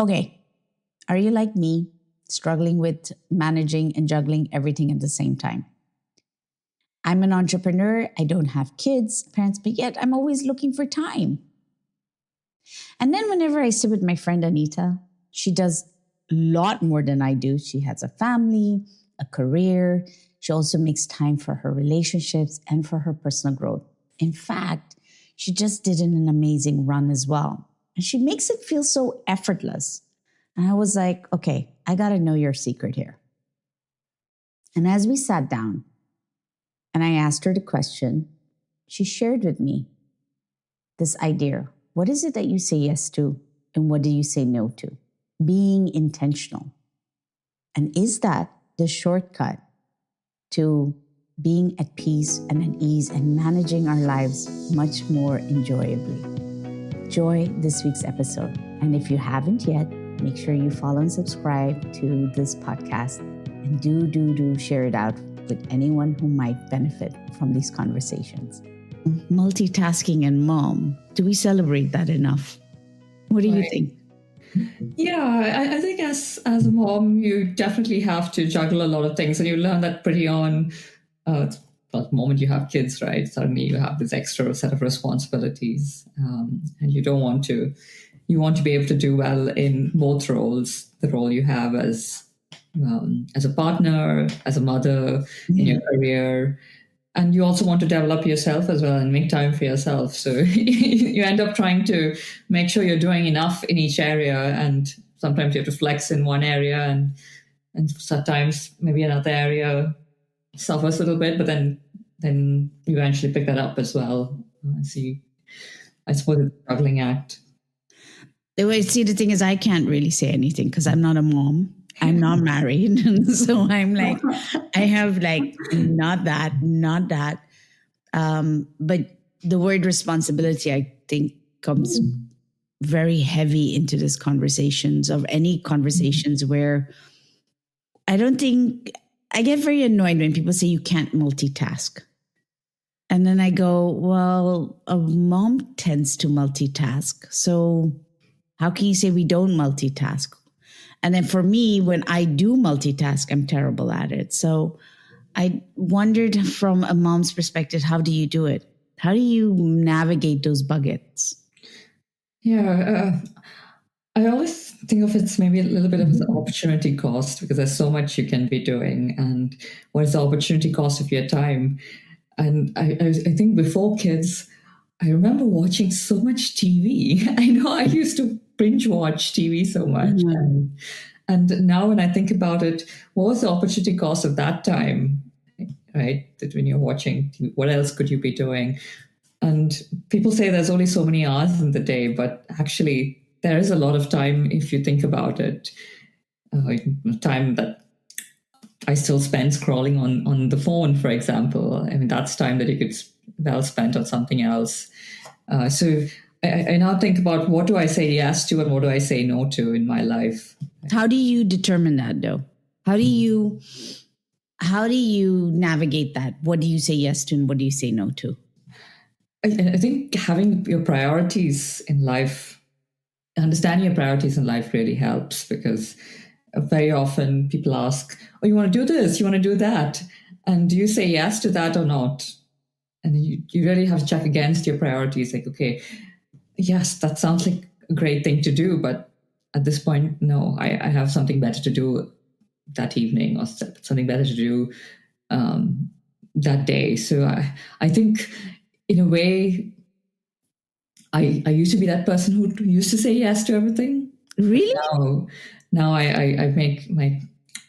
Okay, are you like me, struggling with managing and juggling everything at the same time? I'm an entrepreneur. I don't have kids, parents, but yet I'm always looking for time. And then whenever I sit with my friend Anita, she does a lot more than I do. She has a family, a career. She also makes time for her relationships and for her personal growth. In fact, she just did an amazing run as well. And she makes it feel so effortless. And I was like, okay, I got to know your secret here. And as we sat down and I asked her the question, she shared with me this idea. What is it that you say yes to and what do you say no to? Being intentional. And is that the shortcut to being at peace and at ease and managing our lives much more enjoyably? Enjoy this week's episode. And if you haven't yet, make sure you follow and subscribe to this podcast and do share it out with anyone who might benefit from these conversations. Multitasking and mom, do we celebrate that enough? What do you think? Yeah, I think as a mom, you definitely have to juggle a lot of things, and you learn that pretty on. The moment you have kids, right? Suddenly you have this extra set of responsibilities, and you don't want to. You want to be able to do well in both roles: the role you have as a partner, as a mother, in your career. And you also want to develop yourself as well and make time for yourself. So you end up trying to make sure you're doing enough in each area. And sometimes you have to flex in one area and sometimes maybe another area suffers a little bit, but then you eventually pick that up as well. I suppose it's a juggling act. See, the thing is, I can't really say anything because I'm not a mom. I'm not married. So I'm like, I have like, not that. But the word responsibility, I think, comes very heavy into this conversations of any conversations where I don't think, I get very annoyed when people say you can't multitask. And then I go, well, a mom tends to multitask. So how can you say we don't multitask? And then for me, when I do multitask, I'm terrible at it. So I wondered from a mom's perspective, how do you do it? How do you navigate those buckets? Yeah, I always think of it's maybe a little bit of an opportunity cost because there's so much you can be doing. And what is the opportunity cost of your time? And I think before kids, I remember watching so much TV. I know I used to binge watch TV so much. Mm-hmm. And now when I think about it, what was the opportunity cost of that time, right? That when you're watching TV, what else could you be doing? And people say there's only so many hours in the day, but actually there is a lot of time if you think about it. Time that I still spend scrolling on the phone, for example. I mean, that's time that you could well spent on something else. So I now think about what do I say yes to and what do I say no to in my life. How do you determine that, though? How do you navigate that? What do you say yes to and what do you say no to? I think having your priorities in life, understanding your priorities in life really helps because very often people ask, oh, you want to do this? You want to do that? And do you say yes to that or not? And you really have to check against your priorities. Like, okay, yes, that sounds like a great thing to do. But at this point, no, I have something better to do that evening or something better to do that day. So I think in a way, I used to be that person who used to say yes to everything. Really? Now I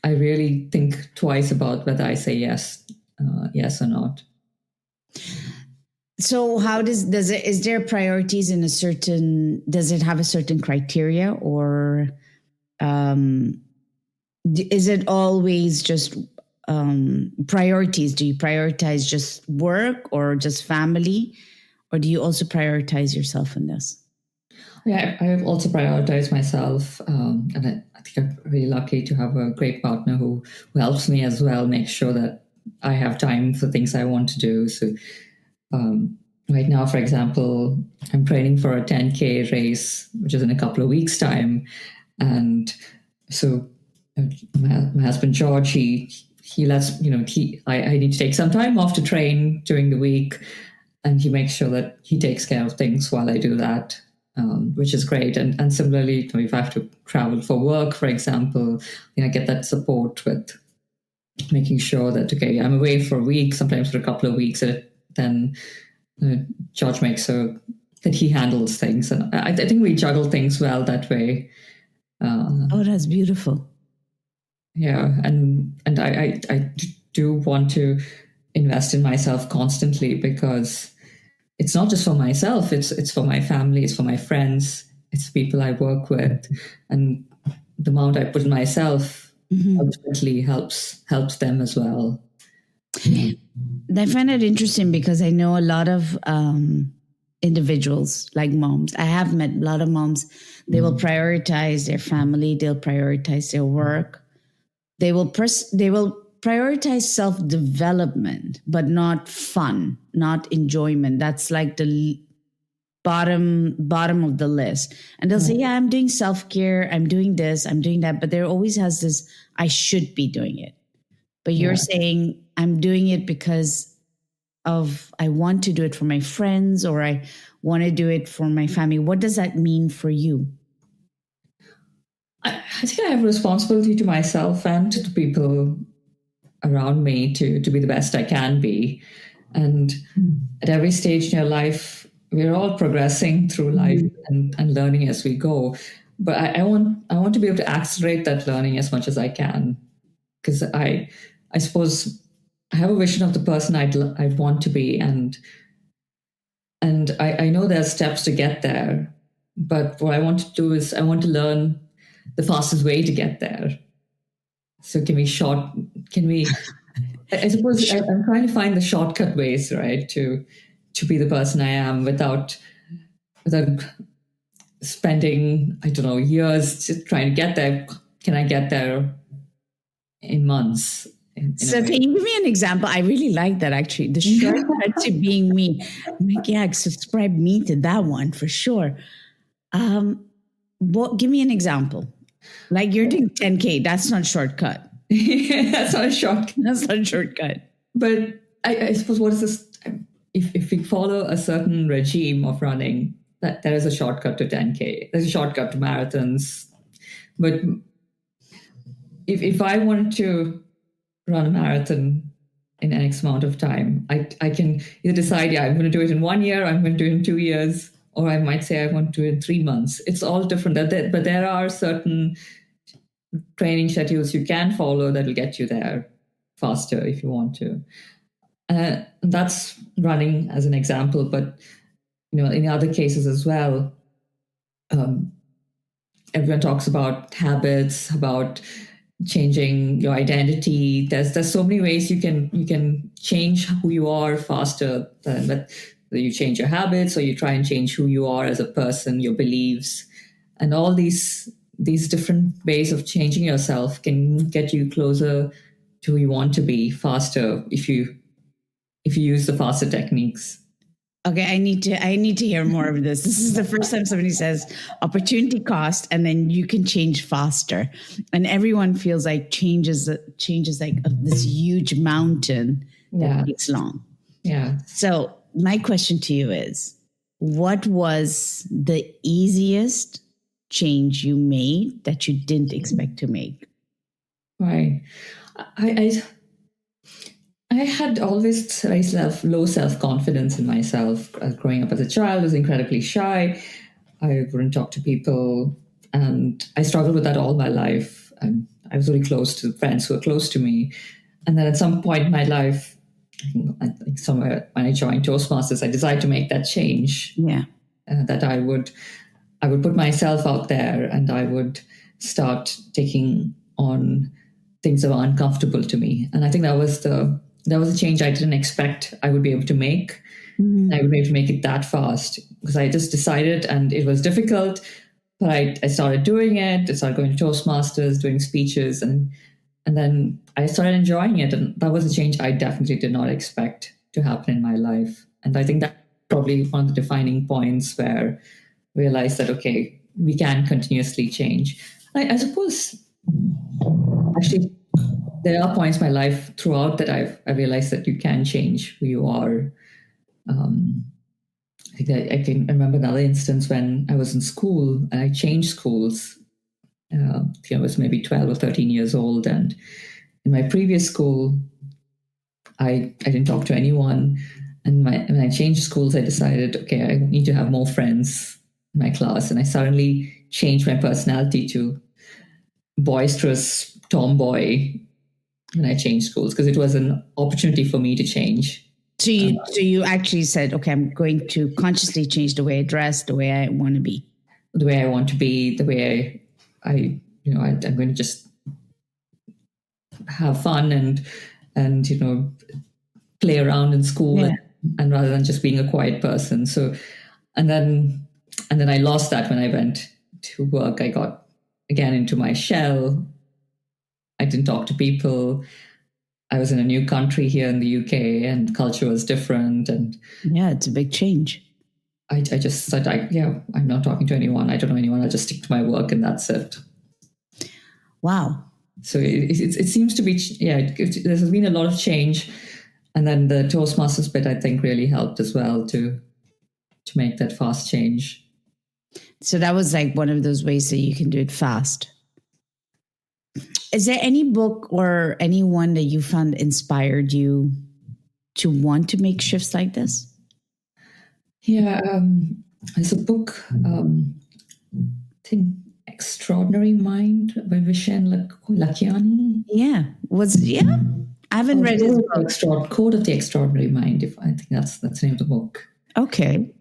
really think twice about whether I say yes or not. So how is there priorities in does it have a certain criteria or is it always just priorities? Do you prioritize just work or just family? Or do you also prioritize yourself in this? Yeah, I have also prioritized myself. And I think I'm really lucky to have a great partner who helps me as well, make sure that I have time for things I want to do. So right now, for example, I'm training for a 10K race, which is in a couple of weeks' time. And so my husband George, he lets I need to take some time off to train during the week, and he makes sure that he takes care of things while I do that, which is great. And similarly, if I have to travel for work, for example, I get that support with making sure that I'm away for a week, sometimes for a couple of weeks, and then George makes sure that he handles things, and I think we juggle things well that way. Oh, that's beautiful. Yeah, and I do want to invest in myself constantly, because it's not just for myself, it's for my family, it's for my friends, it's people I work with, and the amount I put in myself ultimately helps them as well. I find it interesting because I know a lot of individuals, like moms. I have met a lot of moms. They will prioritize their family, they'll prioritize their work, they will prioritize self-development, but not fun, not enjoyment. That's like the bottom of the list. And they'll say, yeah, I'm doing self-care, I'm doing this, I'm doing that, but there always has this, I should be doing it. But you're saying, I'm doing it because of, I want to do it for my friends, or I want to do it for my family. What does that mean for you? I think I have a responsibility to myself and to the people around me to be the best I can be. And at every stage in your life, we're all progressing through life and learning as we go. But I want to be able to accelerate that learning as much as I can, because I suppose I have a vision of the person I'd want to be, and I know there are steps to get there. But what I want to do is I want to learn the fastest way to get there. So I suppose I'm trying to find the shortcut ways, right, to be the person I am without spending, I don't know, years just trying to get there. Can I get there in months? So can you give me an example? I really like that, actually. The shortcut to being me. I'm like, yeah, subscribe me to that one for sure. Give me an example. Like you're doing 10K. That's not shortcut. That's not a shortcut. That's not a shortcut. But I suppose what is this? If we follow a certain regime of running, that there is a shortcut to 10K. There's a shortcut to marathons. But if I wanted to run a marathon in X amount of time, I can either decide, I'm going to do it in 1 year, I'm going to do it in 2 years, or I might say I want to do it in 3 months. It's all different. But there are certain training schedules you can follow that will get you there faster if you want to. That's running as an example, but in other cases as well, everyone talks about habits, about changing your identity. There's so many ways you can change who you are faster than that. You change your habits, or you try and change who you are as a person, your beliefs, and all these different ways of changing yourself can get you closer to who you want to be faster if you use the faster techniques. Okay, I need to hear more of this. This is the first time somebody says opportunity cost, and then you can change faster. And everyone feels like change is like this huge mountain that takes long. Yeah. So my question to you is, what was the easiest change you made that you didn't expect to make? Right. I had always very low self-confidence in myself. Growing up as a child, I was incredibly shy. I wouldn't talk to people, and I struggled with that all my life. And I was really close to friends who were close to me. And then at some point in my life, I think somewhere when I joined Toastmasters, I decided to make that change. Yeah. That I would put myself out there, and I would start taking on things that were uncomfortable to me. And I think that was a change I didn't expect I would be able to make. Mm-hmm. I would be able to make it that fast, because I just decided, and it was difficult, but I started doing it. I started going to Toastmasters, doing speeches, and then I started enjoying it. And that was a change I definitely did not expect to happen in my life. And I think that's probably one of the defining points where I realized that, okay, we can continuously change. I suppose actually there are points in my life throughout that I realized that you can change who you are. I think I can remember another instance when I was in school and I changed schools. I think I was maybe 12 or 13 years old. And in my previous school, I didn't talk to anyone. And when I changed schools, I decided, okay, I need to have more friends in my class. And I suddenly changed my personality to boisterous tomboy when I changed schools because it was an opportunity for me to change. So you actually said, okay, I'm going to consciously change the way I dress, the way I want to be. The way I want to be, the way I'm going to just have fun and play around in school, Yeah. and rather than just being a quiet person. So, and then I lost that when I went to work. I got again into my shell. I didn't talk to people. I was in a new country here in the UK, and culture was different. And Yeah, it's a big change. I just said, I'm not talking to anyone. I don't know anyone. I'll just stick to my work, and that's it. Wow. So it seems to be, there's been a lot of change. And then the Toastmasters bit, I think, really helped as well to make that fast change. So that was like one of those ways that you can do it fast. Is there any book or anyone that you found inspired you to want to make shifts like this? Yeah, there's a book, I think, Extraordinary Mind by Vishen Lakiani. Yeah. I haven't read his book. Code of the Extraordinary Mind. If I think that's the name of the book. Okay.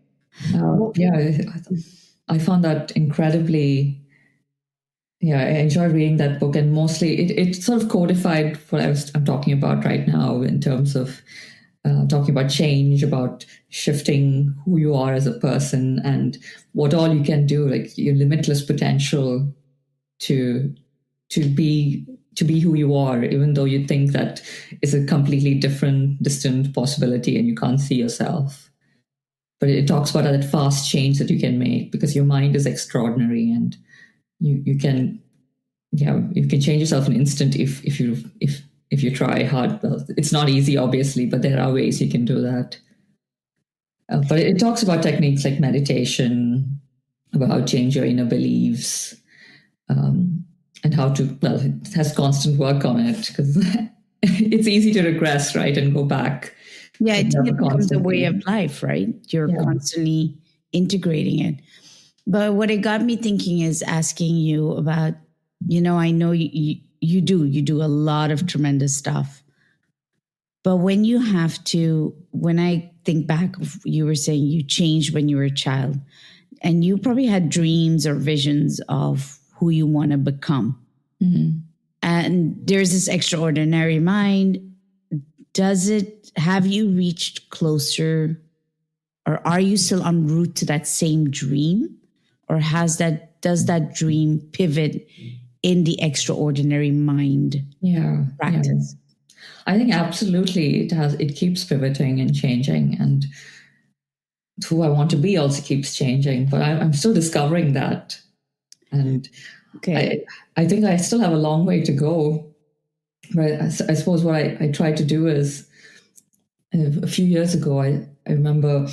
I found that incredibly. Yeah, I enjoyed reading that book, and mostly it sort of codified what I'm talking about right now in terms of talking about change, about shifting who you are as a person, and what all you can do, like your limitless potential to be who you are, even though you think that is a completely different, distant possibility, and you can't see yourself. But it talks about that fast change that you can make because your mind is extraordinary, and you can change yourself in an instant if you try hard. Well, it's not easy, obviously, but there are ways you can do that. But it talks about techniques like meditation, about how to change your inner beliefs, and how to, it has constant work on it because it's easy to regress, right, and go back. Yeah, I think it becomes a way of life, right? You're constantly integrating it. But what it got me thinking is asking you about, I know you do a lot of tremendous stuff. But when I think back, you were saying you changed when you were a child, and you probably had dreams or visions of who you want to become. Mm-hmm. And there's this extraordinary mind. Have you reached closer, or are you still en route to that same dream? Or does that dream pivot in the extraordinary mind practice? Yeah. I think absolutely it keeps pivoting and changing, and who I want to be also keeps changing, but I'm still discovering that. And I think I still have a long way to go. But I suppose what I tried to do is, a few years ago, I remember,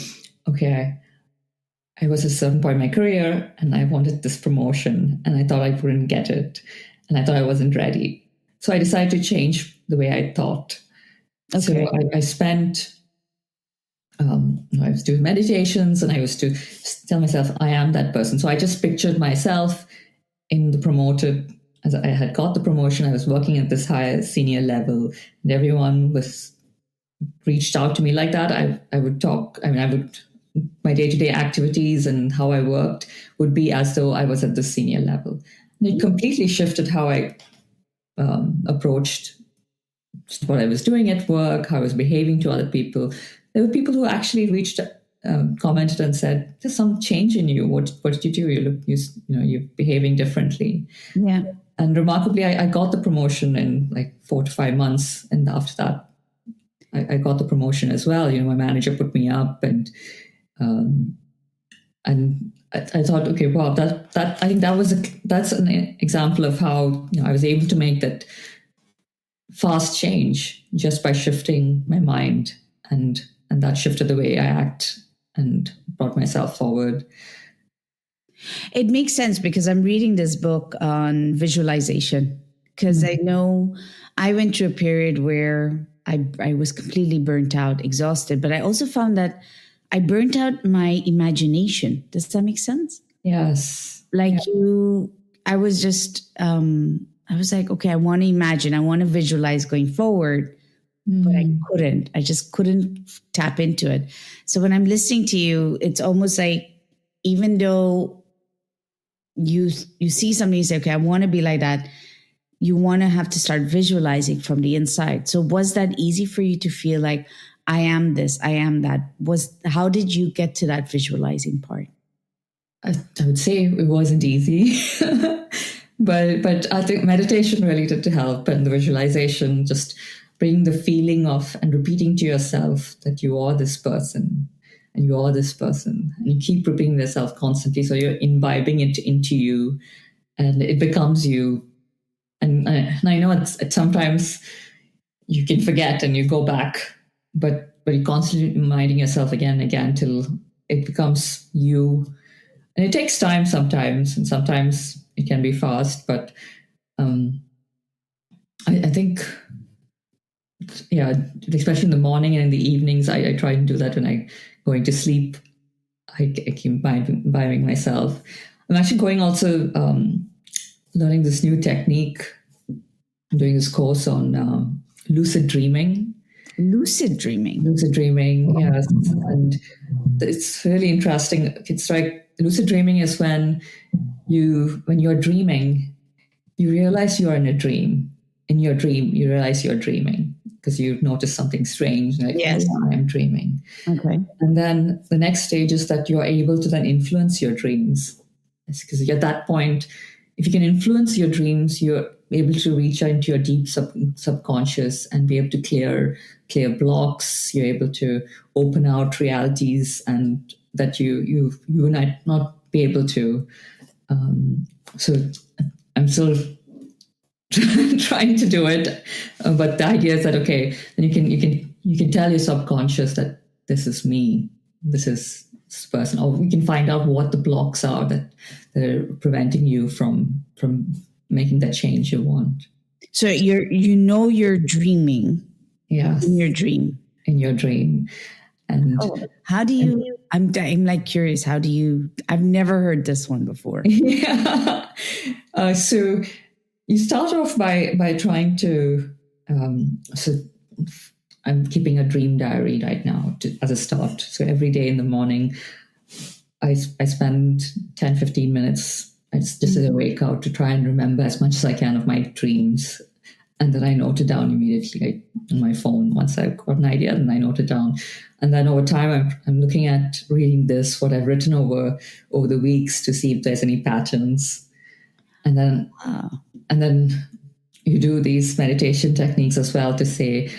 I was at a certain point in my career and I wanted this promotion and I thought I wouldn't get it and I thought I wasn't ready. So I decided to change the way I thought. Okay. So I spent, I was doing meditations and I was to tell myself, I am that person. So I just pictured myself in the promoted, as I had got the promotion, I was working at this higher senior level and everyone reached out to me like that. I would talk, my day-to-day activities and how I worked would be as though I was at the senior level. And it completely shifted how I approached what I was doing at work, how I was behaving to other people. There were people who actually commented and said, "There's some change in you. What did you do? You're behaving differently." Yeah. And remarkably, I got the promotion in like 4 to 5 months, and after that, I got the promotion as well. My manager put me up, and I thought, okay, wow, that I think that's an example of how I was able to make that fast change just by shifting my mind, and that shifted the way I act and brought myself forward. It makes sense because I'm reading this book on visualization because I know I went through a period where I was completely burnt out, exhausted, but I also found that I burnt out my imagination. Does that make sense? Yes. Like Yeah. I was just, I was like, okay, I want to imagine, I want to visualize going forward, but I couldn't. I just couldn't tap into it. So when I'm listening to you, it's almost like even though you see something, you say, okay, I want to be like that. You want to have to start visualizing from the inside. So was that easy for you to feel like I am this, I am that? How did you get to that visualizing part? I would say it wasn't easy, but I think meditation really did to help, and the visualization, just bringing the feeling of and repeating to yourself that you are this person and you are this person, and you keep repeating yourself constantly, so you're imbibing it into you, and it becomes you. And I know it's sometimes you can forget and you go back, but you're constantly reminding yourself again and again till it becomes you. And it takes time sometimes, and sometimes it can be fast. But um, I think, yeah, especially in the morning and in the evenings, I try to do that when I going to sleep. I keep imbibing myself. I'm actually going also learning this new technique. I'm doing this course on lucid dreaming. Lucid dreaming. Lucid dreaming, yes, and it's really interesting. It's like lucid dreaming is when you're dreaming, you realize you are in a dream. In your dream, you realize you're dreaming because you notice something strange, like, Yes. oh, I am dreaming. Okay. And then the next stage is that you're able to then influence your dreams. It's because at that point, if you can influence your dreams, you're able to reach out into your deep subconscious and be able to clear blocks. You're able to open out realities and that you might not be able to. So I'm still trying to do it, but the idea is that okay, then you can tell your subconscious that this is me, this is this person, or we can find out what the blocks are that are preventing you from making that change you want. So you're dreaming. Yes, in your dream. In your dream, and how do you? I'm like curious. How do you? I've never heard this one before. Yeah. So you start off by trying to. So I'm keeping a dream diary right now as a start. So every day in the morning, I spend 10, 15 minutes just as a wake out to try and remember as much as I can of my dreams. And then I note it down immediately on my phone. Once I've got an idea, then I note it down. And then over time, I'm looking at reading what I've written over the weeks to see if there's any patterns. And then you do these meditation techniques as well to say,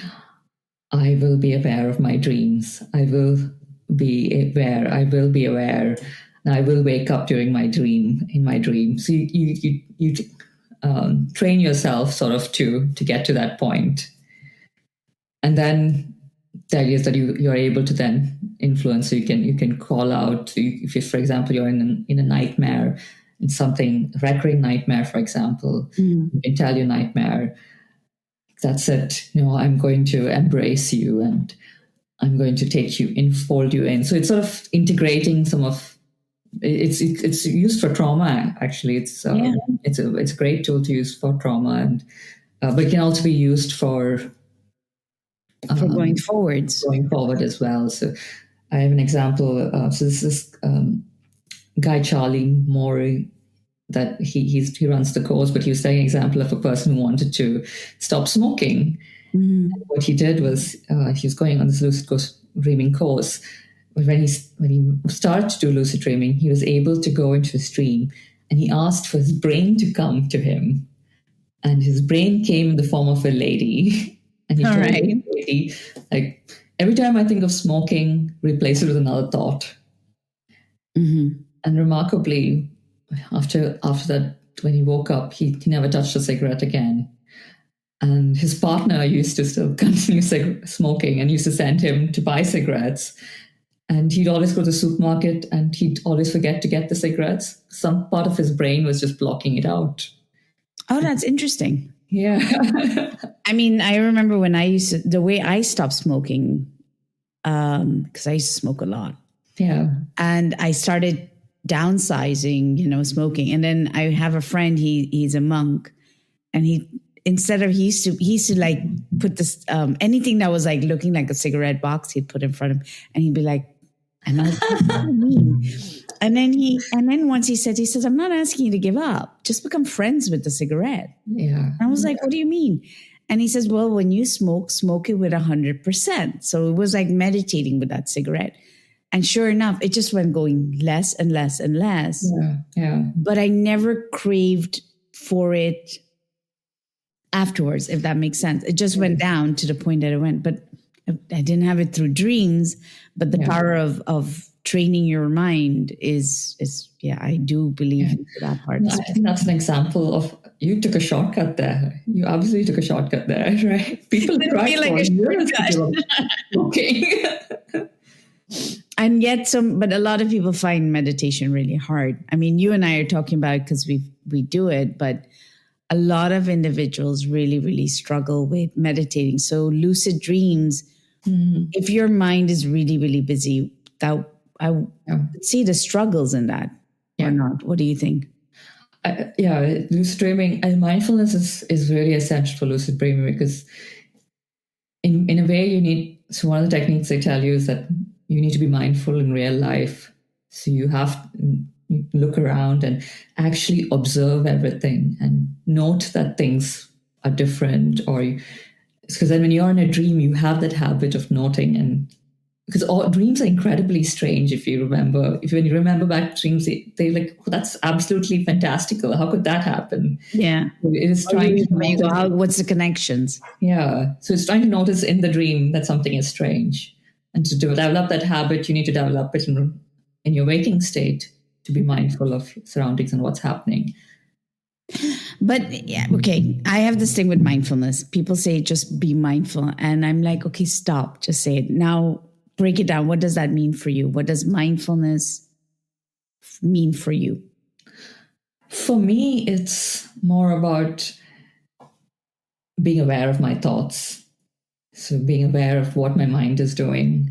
I will be aware of my dreams. I will be aware. I will be aware. And I will wake up during my dream, in my dream. So you train yourself sort of to get to that point. And then the idea is that you're able to then influence. So you can call out, if you, for example, you're in a nightmare, in something, recurring nightmare, for example, you can tell your nightmare, that's it. I'm going to embrace you and I'm going to take you in, fold you in. So it's sort of integrating some of it's used for trauma. Actually, it's a great tool to use for trauma, and but it can also be used for going forwards. Going forward as well. So I have an example. So this is guy Charlie Morey that he runs the course, but he was saying an example of a person who wanted to stop smoking. What he did was he was going on this lucid dreaming course. But when he started to do lucid dreaming, he was able to go into his dream, and he asked for his brain to come to him, and his brain came in the form of a lady. And he told the lady, like, every time I think of smoking, replace it with another thought. And remarkably, after that, when he woke up, he never touched a cigarette again. And his partner used to still continue smoking and used to send him to buy cigarettes. And he'd always go to the supermarket and he'd always forget to get the cigarettes. Some part of his brain was just blocking it out. Oh, that's interesting. Yeah. I mean, I remember when the way I stopped smoking, because I used to smoke a lot. Yeah. And I started downsizing, smoking. And then I have a friend, he's a monk, and he used to like put this, anything that was like looking like a cigarette box, he'd put in front of him, and he'd be like, and I was like, what do you mean? And then once he says, I'm not asking you to give up, just become friends with the cigarette. Yeah. And I was like, what do you mean? And he says, well, when you smoke it with 100%. So it was like meditating with that cigarette. And sure enough, it just went going less and less and less. Yeah. Yeah. But I never craved for it afterwards, if that makes sense. It just went down to the point that it went. But I didn't have it through dreams. But the power of training your mind is I do believe in that part. I think that's an example of you took a shortcut there. You absolutely took a shortcut there, right? People try feel like for a years to shortcut. give up smoking. And yet but a lot of people find meditation really hard. I mean, you and I are talking about it because we do it, but a lot of individuals really, really struggle with meditating. So lucid dreams, if your mind is really, really busy, I would see the struggles in that or not. What do you think? Lucid dreaming and mindfulness is really essential for lucid dreaming because in a way so one of the techniques they tell you is that you need to be mindful in real life. So you look around and actually observe everything and note that things are different, because then when you're in a dream, you have that habit of noting, and because all dreams are incredibly strange. When you remember back to dreams, they're like, oh, that's absolutely fantastical. How could that happen? Yeah. It is trying to notice, what's the connections? Yeah. So it's trying to notice in the dream that something is strange. And to develop that habit, you need to develop it in your waking state to be mindful of surroundings and what's happening. But yeah, okay. I have this thing with mindfulness. People say just be mindful. And I'm like, okay, stop. Just say it. Now break it down. What does that mean for you? What does mindfulness mean for you? For me, it's more about being aware of my thoughts. So being aware of what my mind is doing.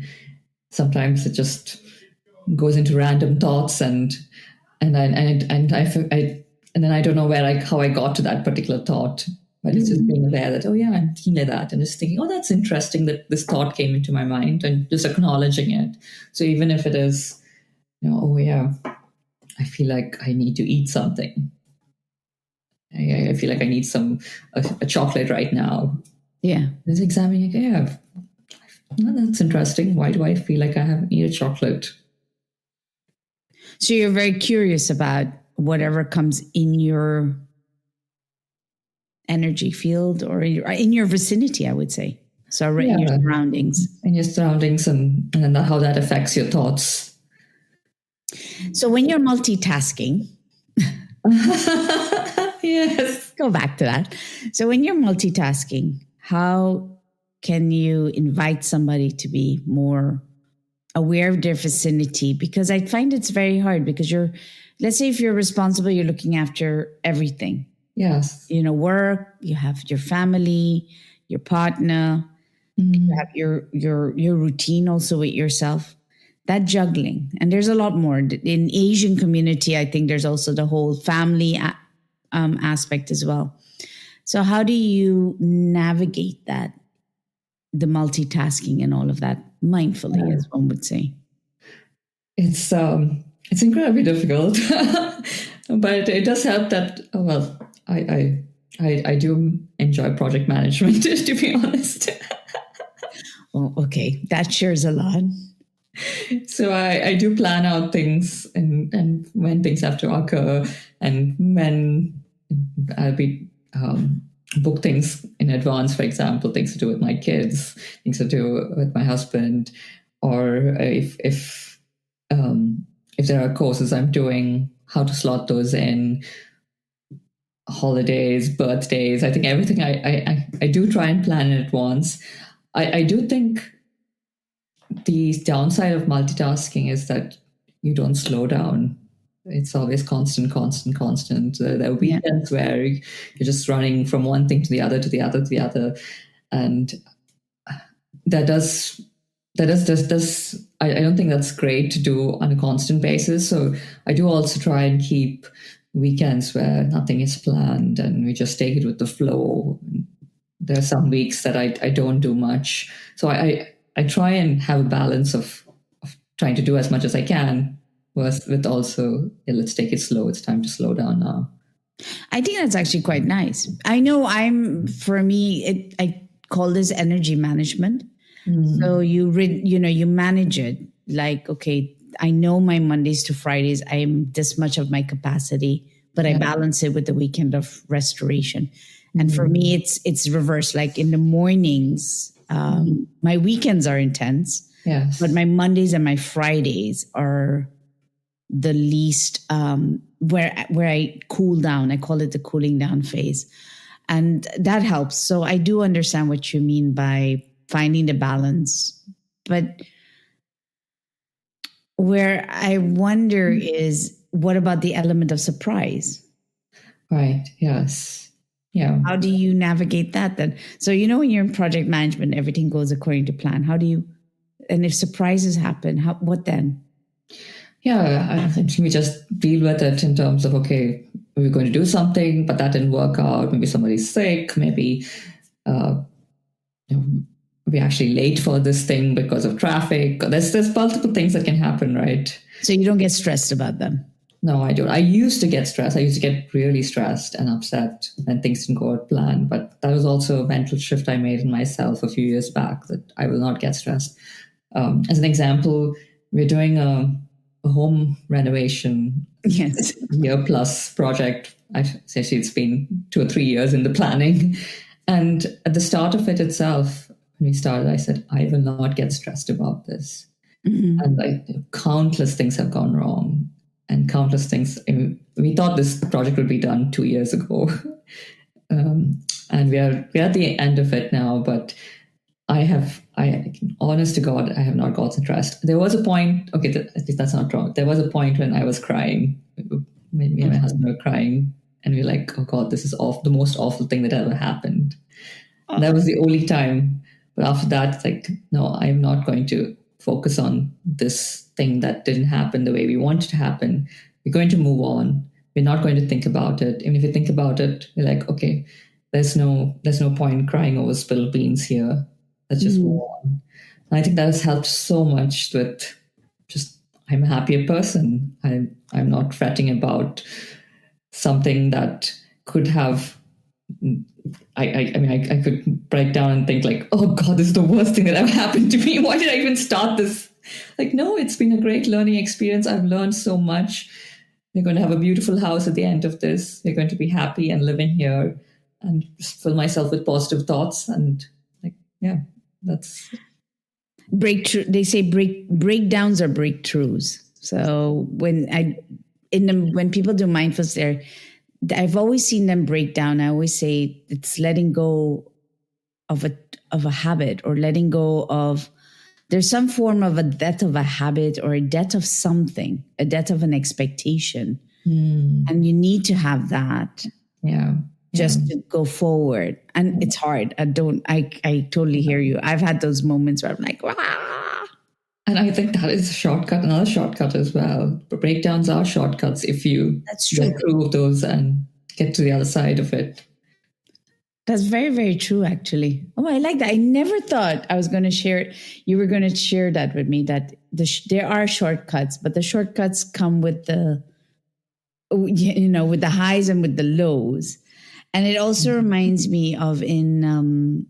Sometimes it just goes into random thoughts and then I don't know how I got to that particular thought. But it's just being aware that, oh yeah, I'm thinking like that. And just thinking, oh, that's interesting that this thought came into my mind, and just acknowledging it. So even if it is, oh yeah, I feel like I need to eat something. I feel like I need a chocolate right now. Yeah. Just examining, that's interesting. Why do I feel like I haven't eaten chocolate? So you're very curious about whatever comes in your energy field or in your vicinity, I would say. So in your surroundings. In your surroundings and then how that affects your thoughts. So when you're multitasking, yes. Go back to that. So when you're multitasking, how can you invite somebody to be more aware of their vicinity? Because I find it's very hard because let's say if you're responsible, you're looking after everything. Yes. Work, you have your family, your partner, you have your routine also with yourself. That juggling. And there's a lot more. In Asian community, I think there's also the whole family aspect as well. So how do you navigate that, the multitasking and all of that mindfully, as one would say? It's incredibly difficult, but it does help that, I do enjoy project management, to be honest. Well, okay. That shares a lot. So I do plan out things and when things have to occur and when I'll be book things in advance, for example, things to do with my kids, things to do with my husband, or if if there are courses I'm doing, how to slot those in, holidays, birthdays. I think everything I do try and plan in advance. I do think the downside of multitasking is that you don't slow down. It's always constant, constant, constant. There are weekends where you're just running from one thing to the other, to the other, to the other. And that does I don't think that's great to do on a constant basis. So I do also try and keep weekends where nothing is planned and we just take it with the flow. There are some weeks that I don't do much. So I try and have a balance of trying to do as much as I can with also, let's take it slow. It's time to slow down now. I think that's actually quite nice. I know for me, I call this energy management. So you manage it like, okay, I know my Mondays to Fridays, I'm this much of my capacity, but I balance it with the weekend of restoration. And for me, it's reverse. Like in the mornings, my weekends are intense, but my Mondays and my Fridays are the least where I cool down. I call it the cooling down phase, and that helps. So I do understand what you mean by finding the balance, but where I wonder is, what about the element of surprise? Right. Yes. Yeah. How do you navigate that then? So, when you're in project management, everything goes according to plan. How do you, and if surprises happen, what then? Yeah, I think we just deal with it in terms of, okay, we were going to do something, but that didn't work out. Maybe somebody's sick. Maybe we're actually late for this thing because of traffic. There's multiple things that can happen, right? So you don't get stressed about them? No, I don't. I used to get stressed. I used to get really stressed and upset when things didn't go as planned. But that was also a mental shift I made in myself a few years back, that I will not get stressed. As an example, we're doing a home renovation, year plus project. Actually, it's been 2 or 3 years in the planning. And at the start of it itself, when we started, I said, I will not get stressed about this. And countless things have gone wrong, and countless things. We thought this project would be done 2 years ago, and we're at the end of it now. But honest to God, I have not gotten stressed. There was a point. Okay, at least that's not wrong. There was a point when I was crying. Me and my husband were crying, and we were like, "Oh God, this is the most awful thing that ever happened." And that was the only time. But after that, it's like, no, I'm not going to focus on this thing that didn't happen the way we want it to happen. We're going to move on. We're not going to think about it. Even if you think about it, you're like, okay, there's no point crying over spilled beans here. Let's just move on. And I think that has helped so much with just, I'm a happier person. I'm not fretting about something that could have, I could break down and think like, oh God, this is the worst thing that ever happened to me. Why did I even start this? Like, no, it's been a great learning experience. I've learned so much. We're going to have a beautiful house at the end of this. We're going to be happy and live in here and just fill myself with positive thoughts. And like, yeah, that's breakthrough. They say breakdowns are breakthroughs. So when people do mindfulness, I've always seen them break down. I always say it's letting go of a habit, or letting go of, there's some form of a death of a habit, or a death of something, a death of an expectation. And you need to have that. Just to go forward. And it's hard. I totally hear you. I've had those moments where I'm like, wow. And I think that is a shortcut, another shortcut as well. But breakdowns are shortcuts if you get through those and get to the other side of it. That's very, very true, actually. Oh, I like that. I never thought I was going to share it. You were going to share that with me, that there are shortcuts, but the shortcuts come with the highs and with the lows. And it also reminds me of in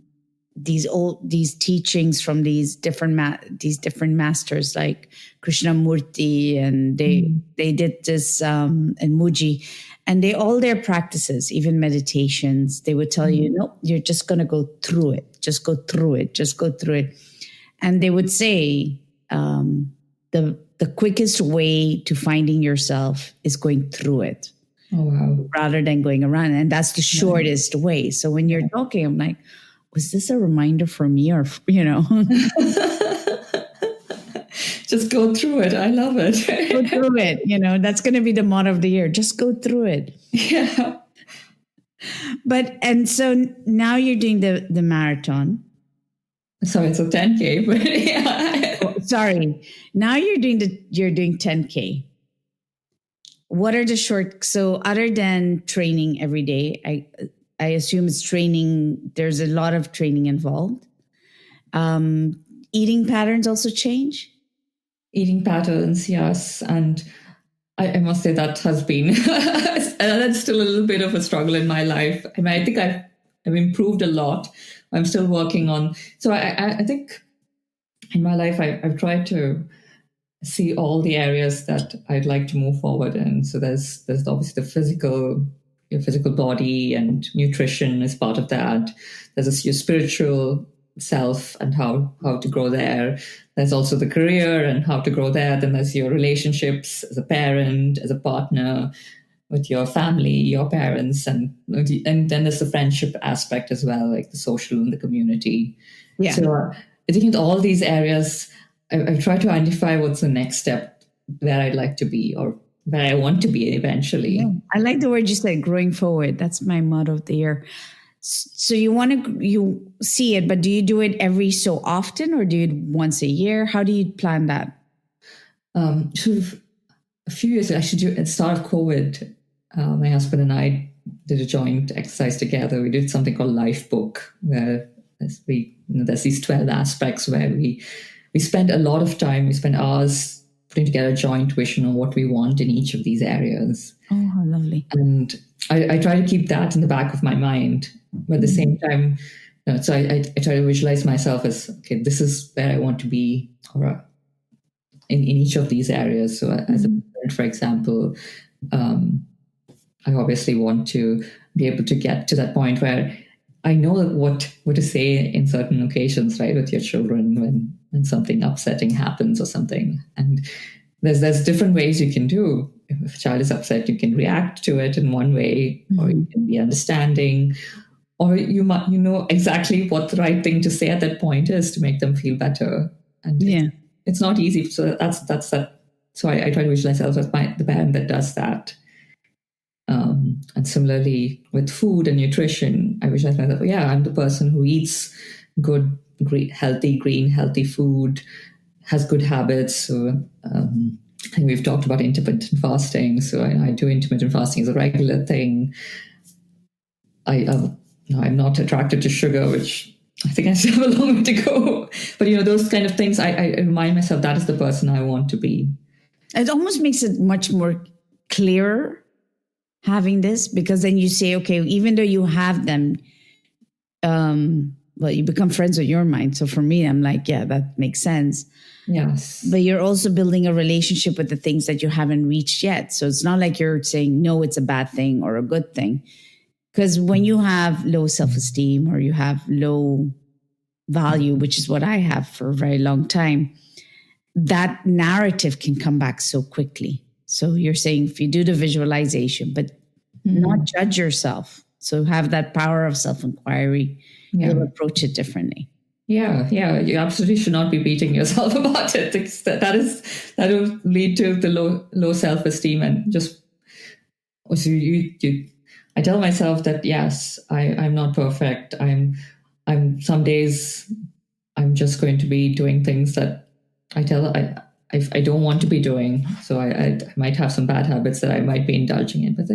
these teachings from these different masters like Krishnamurti, and they did this and Muji, and all their practices, even meditations, they would tell you, no, you're just going to go through it, just go through it. And they would say the the quickest way to finding yourself is going through it. Oh, wow. Rather than going around. And that's the shortest way. So when you're talking, I'm like, was this a reminder for me or, Just go through it. I love it. go through it. That's going to be the motto of the year. Just go through it. Yeah. And so now you're doing the marathon. Sorry, it's a 10K, but yeah. Sorry. Now you're doing 10K. What are the so other than training every day, I assume it's training, there's a lot of training involved. Eating patterns also change? Eating patterns, yes. And I must say that has been, that's still a little bit of a struggle in my life. I mean, I think I've improved a lot. I'm still working on, so I think in my life, I've tried to see all the areas that I'd like to move forward in. So there's obviously your physical body, and nutrition is part of that. There's your spiritual self and how to grow there. There's also the career and how to grow there. Then there's your relationships as a parent, as a partner, with your family, your parents, and then there's the friendship aspect as well, like the social and the community. Yeah. So I think in all these areas, I've tried to identify what's the next step where I'd like to be or where I want to be eventually. Yeah. I like the word you said, growing forward. That's my motto of the year. So you see it, but do you do it every so often or do you once a year? How do you plan that? So a few years ago, actually, at the start of COVID, my husband and I did a joint exercise together. We did something called Life Book, where there's these 12 aspects where we spend a lot of time, we spend hours putting together a joint vision on what we want in each of these areas. Oh, how lovely. And I try to keep that in the back of my mind. But at the same time, so I try to visualize myself as, okay, this is where I want to be or in each of these areas. So as a parent, for example, I obviously want to be able to get to that point where I know what to say in certain occasions, right, with your children when something upsetting happens or something. And there's different ways you can do. If a child is upset, you can react to it in one way, or you can be understanding, or you know exactly what the right thing to say at that point is to make them feel better. And it's not easy. So that's that. So I try to visualize myself as the parent that does that. And similarly with food and nutrition, I visualize myself, I'm the person who eats good, healthy food, has good habits. So I think we've talked about intermittent fasting. So I do intermittent fasting as a regular thing. I'm not attracted to sugar, which I think I still have a long way to go. But, those kind of things, I remind myself that is the person I want to be. It almost makes it much more clearer having this, because then you say, okay, even though you have them, you become friends with your mind. So for me, I'm like, yeah, that makes sense. Yes. But you're also building a relationship with the things that you haven't reached yet. So it's not like you're saying, no, it's a bad thing or a good thing. Because when you have low self-esteem or you have low value, which is what I have for a very long time, that narrative can come back so quickly. So you're saying if you do the visualization, but not judge yourself. So have that power of self-inquiry, you'll approach it differently. Yeah. You absolutely should not be beating yourself about it. That will lead to the low self-esteem, and just so I tell myself that yes, I'm not perfect. I'm some days I'm just going to be doing things that I don't want to be doing. So I might have some bad habits that I might be indulging in, but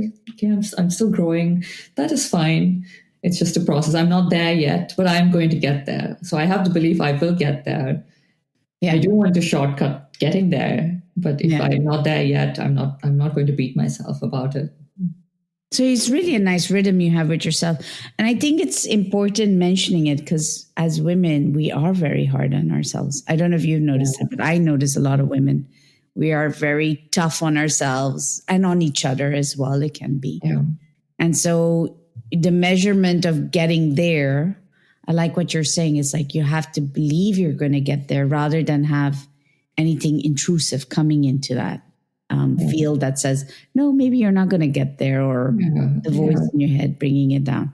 I'm still growing. That is fine. It's just a process. I'm not there yet, but I'm going to get there. So I have the belief I will get there. Yeah. I do want to shortcut getting there, but if I'm not there yet, I'm not going to beat myself about it. So it's really a nice rhythm you have with yourself. And I think it's important mentioning it because as women, we are very hard on ourselves. I don't know if you've noticed it, but I notice a lot of women. We are very tough on ourselves and on each other as well. It can be. Yeah. And so the measurement of getting there, I like what you're saying. It's like you have to believe you're going to get there rather than have anything intrusive coming into that field that says, no, maybe you're not going to get there, or the voice in your head bringing it down.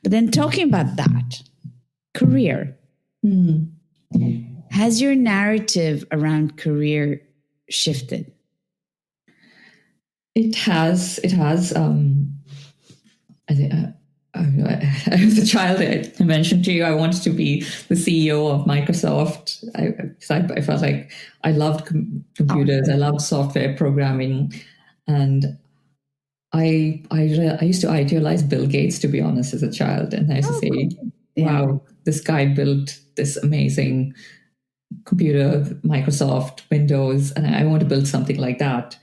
But then talking about that, career. Has your narrative around career shifted? It has. It has. I think as a child, I mentioned to you, I wanted to be the CEO of Microsoft. I felt like I loved computers. I loved software programming, and I used to idealize Bill Gates, to be honest, as a child, and I used to say, "Wow, this guy built this amazing computer, Microsoft, Windows, and I want to build something like that."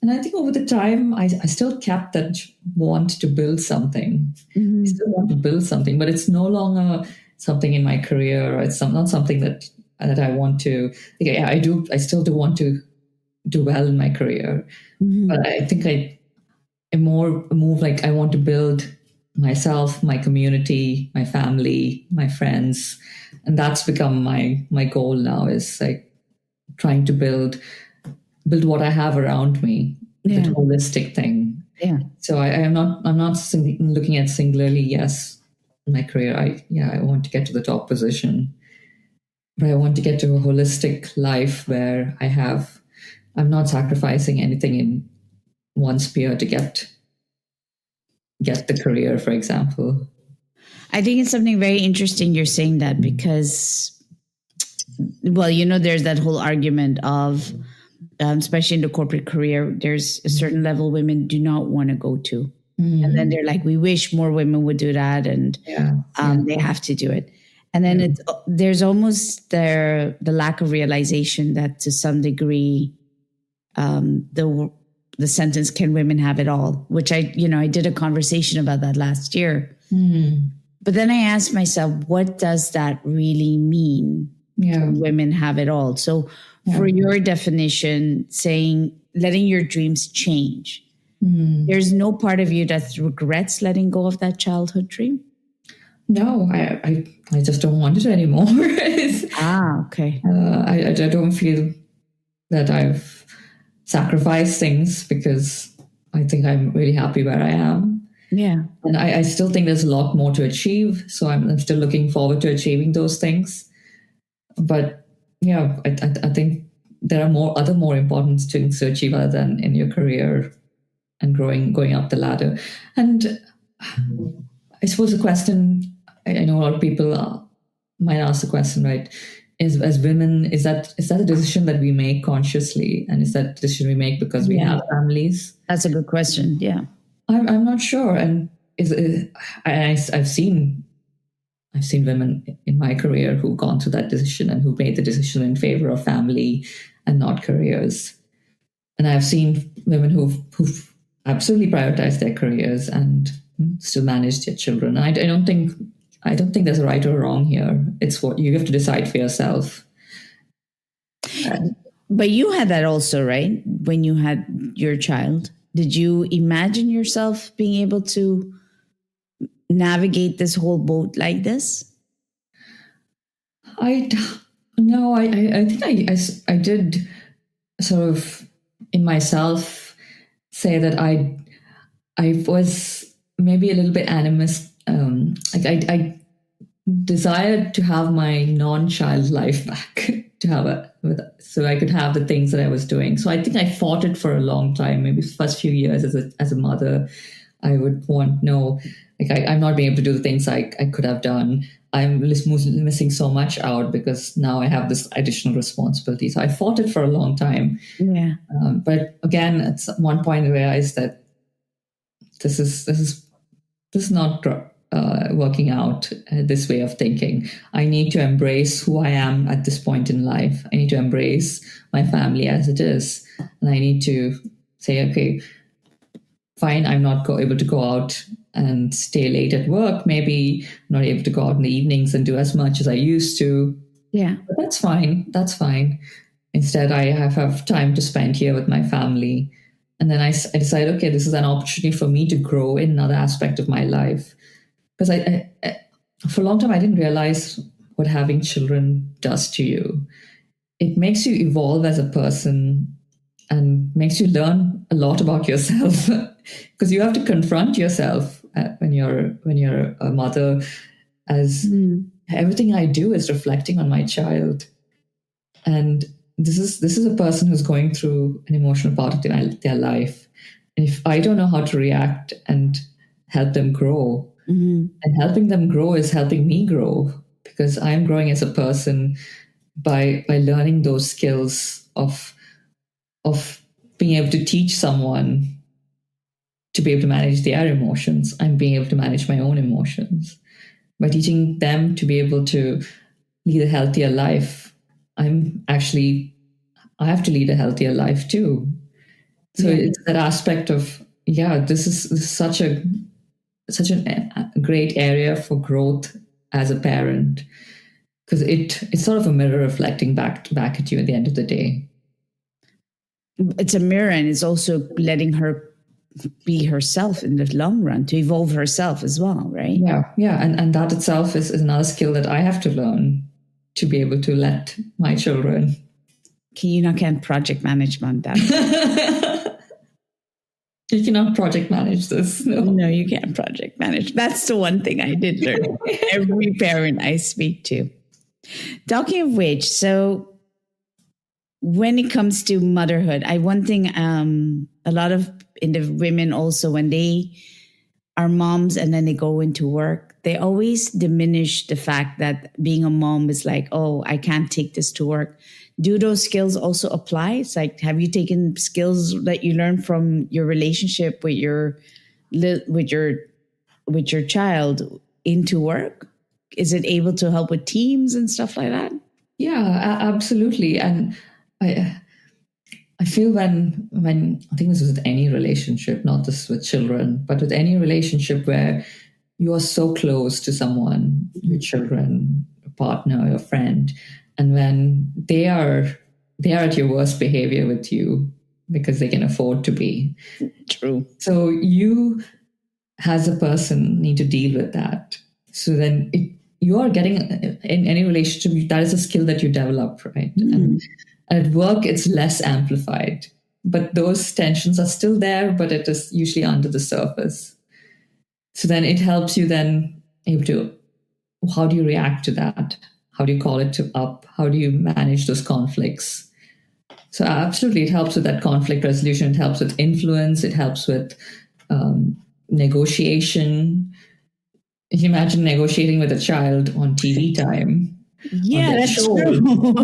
And I think over the time, I still kept that want to build something. I still want to build something, but it's no longer something in my career, or it's not something that I want to. Yeah, I still do want to do well in my career, but I think I more move like I want to build myself, my community, my family, my friends, and that's become my goal now. Is like trying to build what I have around me, the holistic thing. Yeah. So I'm not looking at singularly. Yes, in my career, I want to get to the top position, but I want to get to a holistic life where I'm not sacrificing anything in one sphere to get the career, for example. I think it's something very interesting you're saying that, because, well, there's that whole argument of, especially in the corporate career, there's a certain level women do not want to go to. And then they're like, we wish more women would do that. And they have to do it. And then there's almost the lack of realization that to some degree, the sentence, can women have it all? Which I did a conversation about that last year. But then I asked myself, what does that really mean? Women have it all. So for your definition, saying letting your dreams change, there's no part of you that regrets letting go of that childhood dream? No, I just don't want it anymore. Okay. I don't feel that I've sacrificed things, because I think I'm really happy where I am. Yeah. And I still think there's a lot more to achieve. So I'm still looking forward to achieving those things. But I think there are more important things to achieve other than in your career and going up the ladder. And I suppose the question, I know a lot of people might ask the question, right? As women, is that a decision that we make consciously, and is that a decision we make because we have families? That's a good question. Yeah, I'm not sure. And I've seen women in my career who've gone through that decision and who made the decision in favor of family and not careers. And I've seen women who've absolutely prioritized their careers and still managed their children. I don't think there's a right or wrong here. It's what you have to decide for yourself. But you had that also, right? When you had your child, did you imagine yourself being able to navigate this whole boat like this? I think I did sort of in myself say that I was maybe a little bit animist. I desired to have my non-child life back, so I could have the things that I was doing. So I think I fought it for a long time. Maybe the first few years as a mother, I would want I'm not being able to do the things I could have done. I'm missing so much out because now I have this additional responsibility. So I fought it for a long time. Yeah. But again, at one point I realized that this is not working out, this way of thinking. I need to embrace who I am at this point in life. I need to embrace my family as it is. And I need to say, okay, fine, I'm not able to go out and stay late at work. Maybe I'm not able to go out in the evenings and do as much as I used to. Yeah. But that's fine. That's fine. Instead, I have time to spend here with my family. And then I decided, okay, this is an opportunity for me to grow in another aspect of my life. Because I for a long time, I didn't realize what having children does to you. it makes you evolve as a person and makes you learn a lot about yourself because you have to confront yourself when you're a mother. As everything I do is reflecting on my child, and this is a person who's going through an emotional part of their life, and if I don't know how to react and help them grow, and helping them grow is helping me grow because I'm growing as a person by learning those skills of being able to teach someone to be able to manage their emotions. I'm being able to manage my own emotions by teaching them to be able to lead a healthier life. I have to lead a healthier life too. So it's that aspect of, this is such a great area for growth as a parent, because it's sort of a mirror reflecting back at you at the end of the day. It's a mirror, and it's also letting her be herself in the long run, to evolve herself as well, right? Yeah. And that itself is another skill that I have to learn to be able to let my children. Can't project management that. You cannot project manage this. No, you can't project manage. That's the one thing I did learn. Every parent I speak to. Talking of which, so when it comes to motherhood, one thing a lot of women also, when they are moms and then they go into work, they always diminish the fact that being a mom is like, oh, I can't take this to work. Do those skills also apply? It's like, have you taken skills that you learned from your relationship with your child into work? Is it able to help with teams and stuff like that? Yeah, absolutely. And I feel when I think this is with any relationship, not just with children, but with any relationship where you are so close to someone, your children, your partner, your friend, and when they are at your worst behavior with you because they can afford to be. True. So you, as a person, need to deal with that. So then you are getting, in any relationship, that is a skill that you develop, right? And at work, it's less amplified. But those tensions are still there, but it is usually under the surface. So then it helps you then able to, how do you react to that? How do you call it up? How do you manage those conflicts? So absolutely, it helps with that conflict resolution. It helps with influence. It helps with negotiation. If you imagine negotiating with a child on TV time. Yeah, that's true.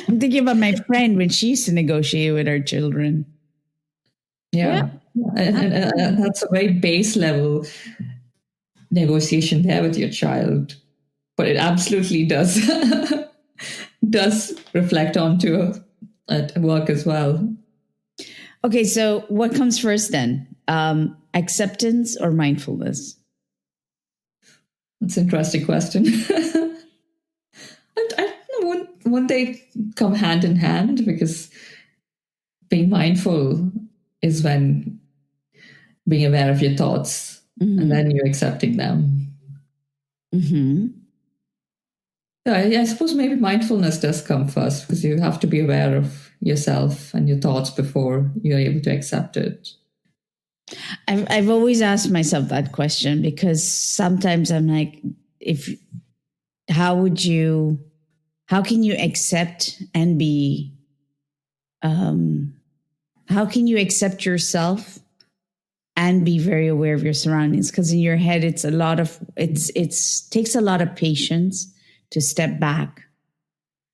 I'm thinking about my friend when she used to negotiate with her children. Yeah. And that's a very base level negotiation there with your child. But it absolutely does reflect onto at work as well. Okay, so what comes first then? Acceptance or mindfulness? That's an interesting question. I don't know, won't they come hand in hand? Because being mindful is when being aware of your thoughts, and then you're accepting them. Yeah, I suppose maybe mindfulness does come first, because you have to be aware of yourself and your thoughts before you're able to accept it. I've always asked myself that question, because sometimes I'm like, how can you accept and be, how can you accept yourself and be very aware of your surroundings? Because in your head, it's takes a lot of patience to step back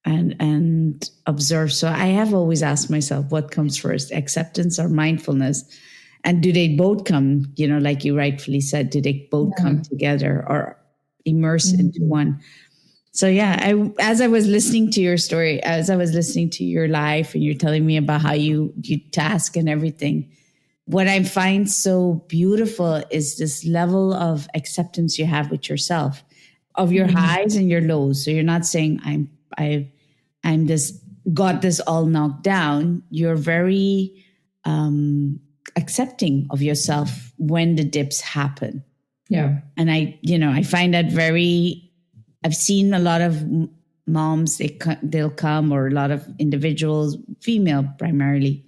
and observe. So I have always asked myself, what comes first, acceptance or mindfulness? And do they both come, like you rightfully said, do they both come together or immerse into one? So as I was listening to your story, as I was listening to your life, and you're telling me about how you task and everything, what I find so beautiful is this level of acceptance you have with yourself, of your highs and your lows. So you're not saying I'm just got this all knocked down. You're very accepting of yourself when the dips happen. Yeah. And I find that I've seen a lot of moms, they'll come, or a lot of individuals, female primarily,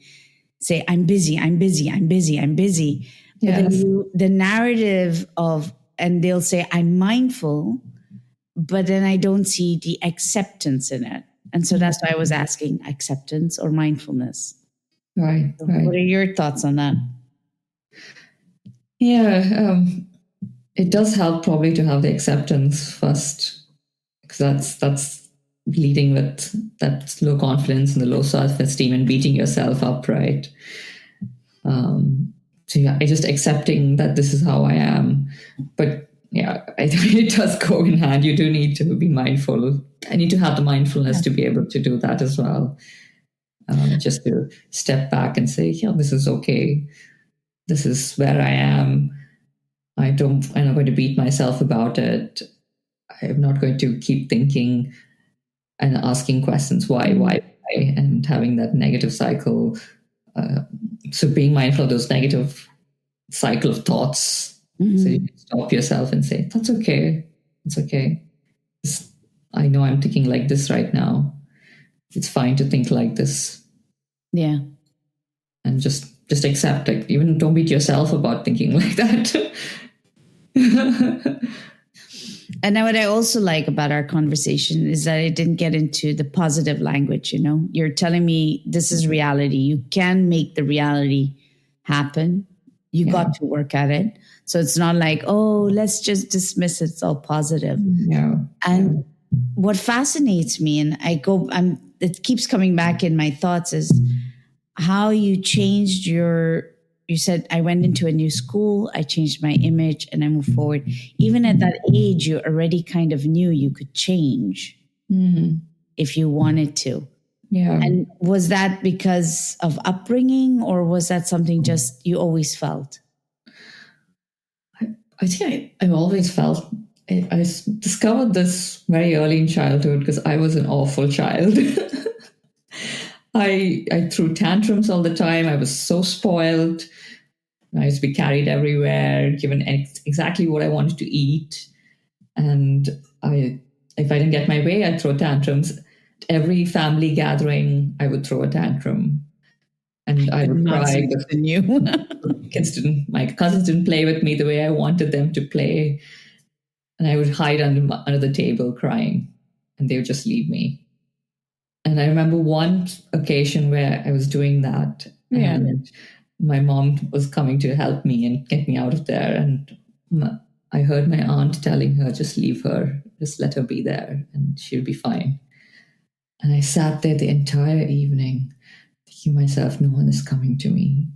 say, I'm busy, I'm busy, I'm busy, I'm busy. But then Yes. the narrative of, and they'll say, I'm mindful, but then I don't see the acceptance in it. And so that's why I was asking, acceptance or mindfulness. Right, So right. what are your thoughts on that? Yeah, it does help probably to have the acceptance first, because that's leading with that low confidence and the low self-esteem and beating yourself up, right? So yeah, just accepting that this is how I am. But yeah, I think it does go in hand. You do need to be mindful. I need to have the mindfulness to be able to do that as well. Just to step back and say, yeah, this is okay. This is where I am. I'm not going to beat myself about it. I'm not going to keep thinking and asking questions, why, and having that negative cycle. So being mindful of those negative cycle of thoughts. Mm-hmm. So you can stop yourself and say, that's okay. It's okay. I know I'm thinking like this right now. It's fine to think like this. Yeah. And just accept it. Even don't beat yourself about thinking like that. And now what I also like about our conversation is that it didn't get into the positive language. You're telling me this is reality. You can make the reality happen. You got to work at it. So it's not like, oh, let's just dismiss it. It's all positive. Yeah. And what fascinates me, and it keeps coming back in my thoughts, is how you changed you said, I went into a new school, I changed my image, and I moved forward. Even at that age, you already kind of knew you could change if you wanted to. Yeah. And was that because of upbringing, or was that something just you always felt? I think I've always felt. I discovered this very early in childhood because I was an awful child. I threw tantrums all the time. I was so spoiled. I used to be carried everywhere, given exactly what I wanted to eat. And if I didn't get my way, I'd throw tantrums. Every family gathering, I would throw a tantrum. And I would cry because my cousins didn't play with me the way I wanted them to play. And I would hide under the table crying, and they would just leave me. And I remember one occasion where I was doing that, and my mom was coming to help me and get me out of there. And I heard my aunt telling her, just leave her, just let her be there, and she'll be fine. And I sat there the entire evening thinking to myself, no one is coming to me.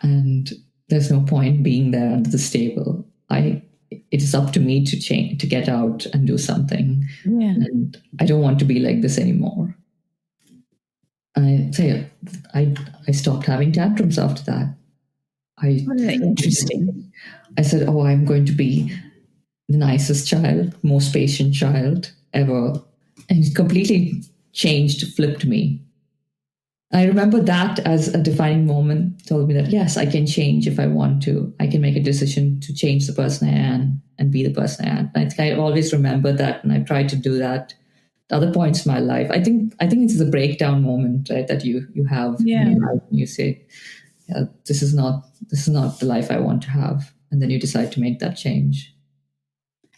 And there's no point being there under the stable. It is up to me to change, to get out and do something. Yeah. And I don't want to be like this anymore. I stopped having tantrums after that. Interesting. I said, oh, I'm going to be the nicest child, most patient child ever. And it completely changed, flipped me. I remember that as a defining moment, told me that, yes, I can change if I want to. I can make a decision to change the person I am and be the person I am. And I think I always remember that, and I tried to do that at other points in my life. I think it's the breakdown moment, right, that you have in your life. You say, yeah, this is not the life I want to have. And then you decide to make that change.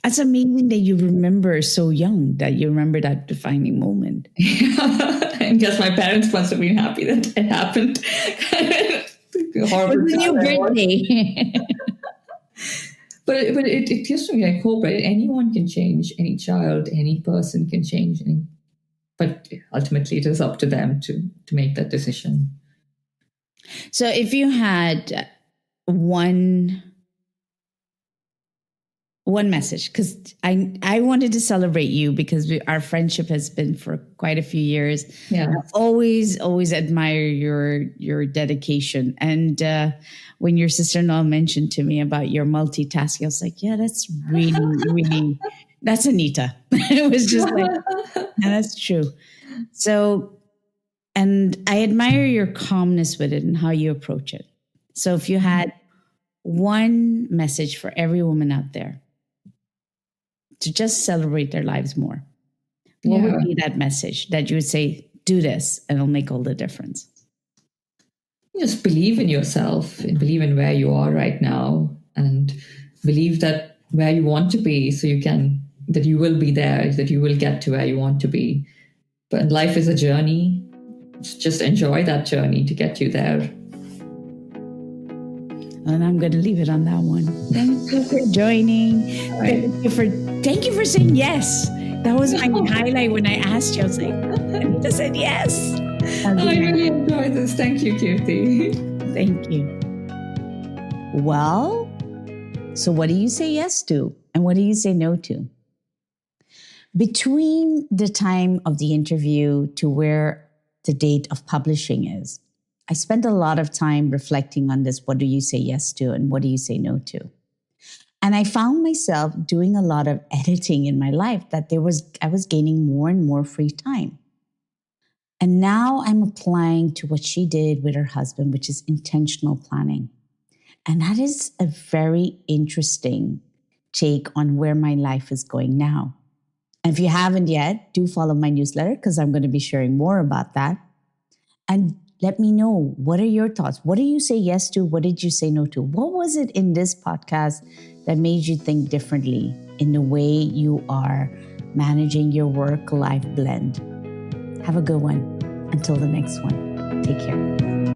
It's amazing that you remember so young, that you remember that defining moment. I guess my parents must have been happy that it happened. Horrible. It was your birthday. But it gives me like hope, right? Anyone can change, any child, any person can change. But ultimately it is up to them to make that decision. So if you had one message, because I wanted to celebrate you because our friendship has been for quite a few years. Yeah, I always admire your dedication. And when your sister-in-law mentioned to me about your multitasking, I was like, yeah, that's really that's Anita. It was just like, yeah, that's true. So, and I admire your calmness with it and how you approach it. So if you had one message for every woman out there to just celebrate their lives more, What Yeah. would be that message that you would say, do this and it'll make all the difference? Just believe in yourself and believe in where you are right now, and believe that where you want to be, so that you will be there, that you will get to where you want to be. But life is a journey. Just enjoy that journey to get you there. And I'm going to leave it on that one. Thank you for joining. Thank you for saying yes. That was my highlight when I asked you. I was like, Anita said yes. I really enjoyed this. Thank you, Kirti. Thank you. Well, so what do you say yes to? And what do you say no to? Between the time of the interview to where the date of publishing is, I spent a lot of time reflecting on this. What do you say yes to? And what do you say no to? And I found myself doing a lot of editing in my life that I was gaining more and more free time. And now I'm applying to what she did with her husband, which is intentional planning. And that is a very interesting take on where my life is going now. And if you haven't yet, do follow my newsletter because I'm going to be sharing more about that. And let me know, what are your thoughts? What do you say yes to? What did you say no to? What was it in this podcast that made you think differently in the way you are managing your work-life blend? Have a good one. Until the next one, take care.